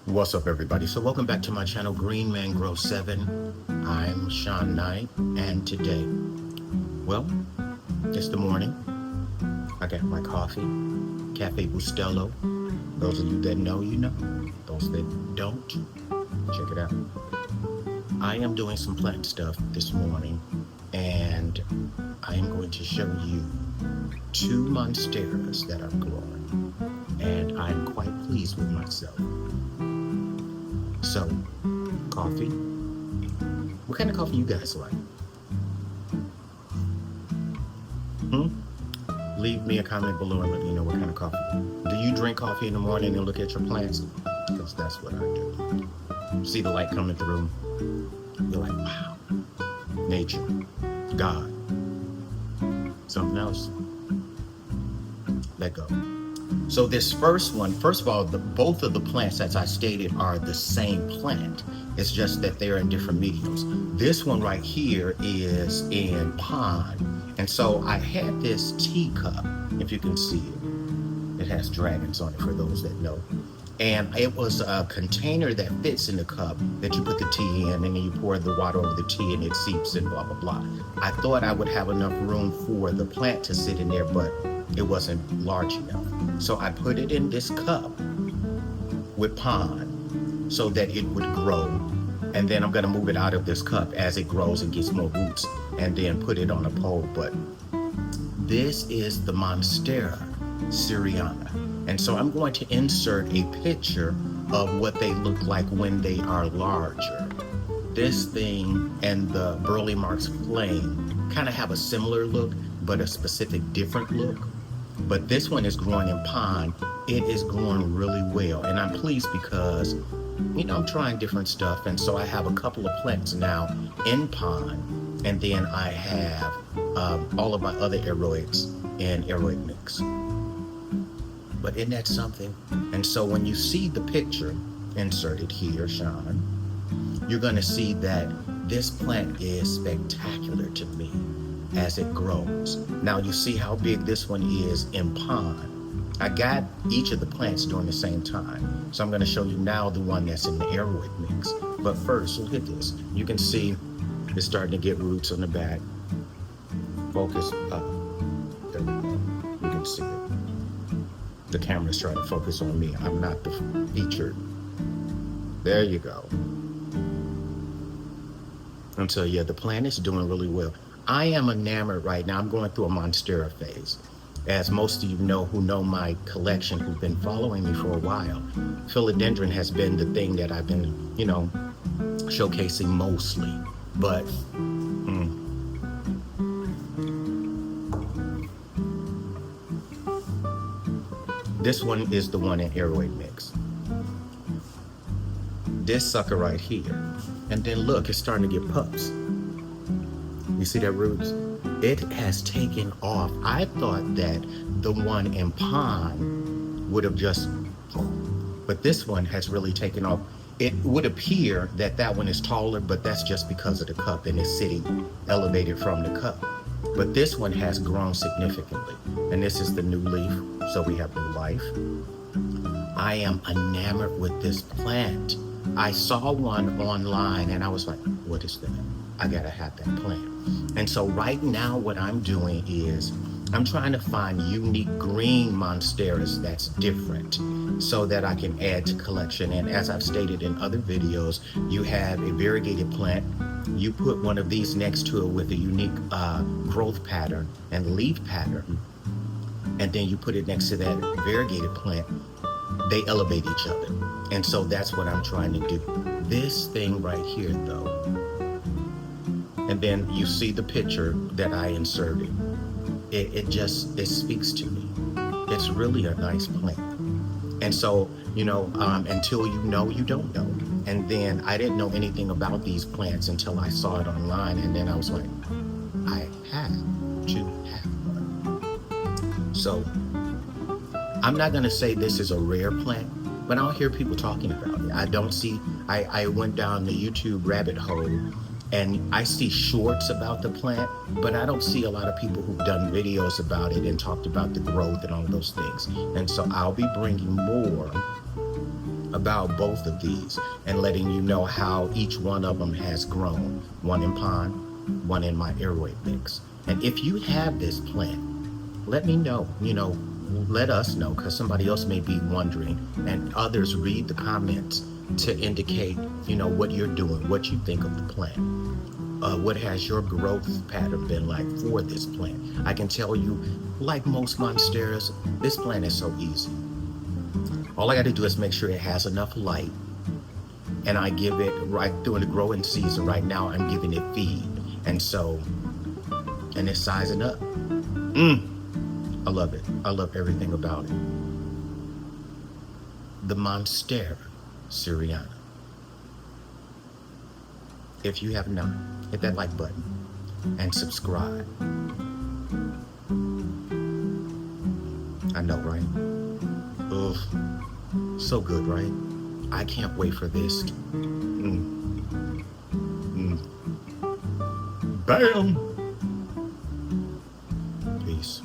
What's up, everybody? So welcome back to my channel, Green Man Grow 7. I'm Sean Knight, and today, well, it's the morning. I got my coffee, Cafe Bustelo. Those of you that know, you know. Those that don't, check it out. I am doing some plant stuff this morning, and I am going to show you 2 monsteras that are growing, and I'm quite pleased with myself. So, coffee. What kind of coffee you guys like? Leave me a comment below and let me know what kind of coffee. Do you drink coffee in the morning and look at your plants? Because that's what I do. See the light coming through? You're like, wow. Nature. God. Something else. Let go. So this first one, first of all, both of the plants, as I stated, are the same plant. It's just that they're in different mediums. This one right here is in pond. And so I had this teacup, if you can see it. It has dragons on it for those that know. And it was a container that fits in the cup that you put the tea in, and then you pour the water over the tea and it seeps and blah, blah, blah. I thought I would have enough room for the plant to sit in there, but it wasn't large enough. So I put it in this cup with pond so that it would grow. And then I'm gonna move it out of this cup as it grows and gets more roots, and then put it on a pole. But this is the Monstera Sierrana. And so I'm going to insert a picture of what they look like when they are larger. This thing and the Burley Marks Flame kind of have a similar look, but a specific different look. But this one is growing in pond. It is growing really well. And I'm pleased because, you know, I'm trying different stuff. And so I have a couple of plants now in pond. And then I have all of my other aroids in aroid mix. But isn't that something? And so when you see the picture inserted here, Sean, you're gonna see that this plant is spectacular to me as it grows. Now you see how big this one is in pond. I got each of the plants during the same time. So I'm gonna show you now the one that's in the aroid mix. But first, look at this. You can see it's starting to get roots on the back. Focus up. There we go. You can see it. The camera's trying to focus on me. I'm not the featured. There you go. And so yeah, the plant is doing really well. I am enamored right now. I'm going through a Monstera phase. As most of you know who know my collection, who've been following me for a while, philodendron has been the thing that I've been, you know, showcasing mostly. But this one is the one in aroid mix. This sucker right here. And then look, it's starting to get pups. You see that roots? It has taken off. I thought that the one in pond would have just, but this one has really taken off. It would appear that that one is taller, but that's just because of the cup and it's sitting elevated from the cup. But this one has grown significantly. And this is the new leaf, so we have new life. I am enamored with this plant. I saw one online and I was like, what is that? I gotta have that plant. And so right now what I'm doing is I'm trying to find unique green monsteras that's different so that I can add to collection. And as I've stated in other videos, you have a variegated plant. You put one of these next to it with a unique growth pattern and leaf pattern, and then you put it next to that variegated plant. They elevate each other. And so that's what I'm trying to do. This thing right here though, and then you see the picture that I inserted. It speaks to me. It's really a nice plant. And so, you know, until you know, you don't know. And then I didn't know anything about these plants until I saw it online. And then I was like, I have to have one. So I'm not gonna say this is a rare plant, but I don't hear people talking about it. I don't see, I went down the YouTube rabbit hole and I see shorts about the plant, but I don't see a lot of people who've done videos about it and talked about the growth and all those things. And so I'll be bringing more about both of these and letting you know how each one of them has grown. One in pond, one in my aroid mix. And if you have this plant, let me know, let us know, because somebody else may be wondering, and others read the comments to indicate, what you're doing, what you think of the plant. What has your growth pattern been like for this plant? I can tell you, like most monsteras, this plant is so easy. All I got to do is make sure it has enough light, and I give it right during the growing season. Right now, I'm giving it feed, and it's sizing up. I love it. I love everything about it. The Monstera Sierrana. If you have not, hit that like button and subscribe. I know, right? Ugh, so good, right? I can't wait for this. Bam! Peace.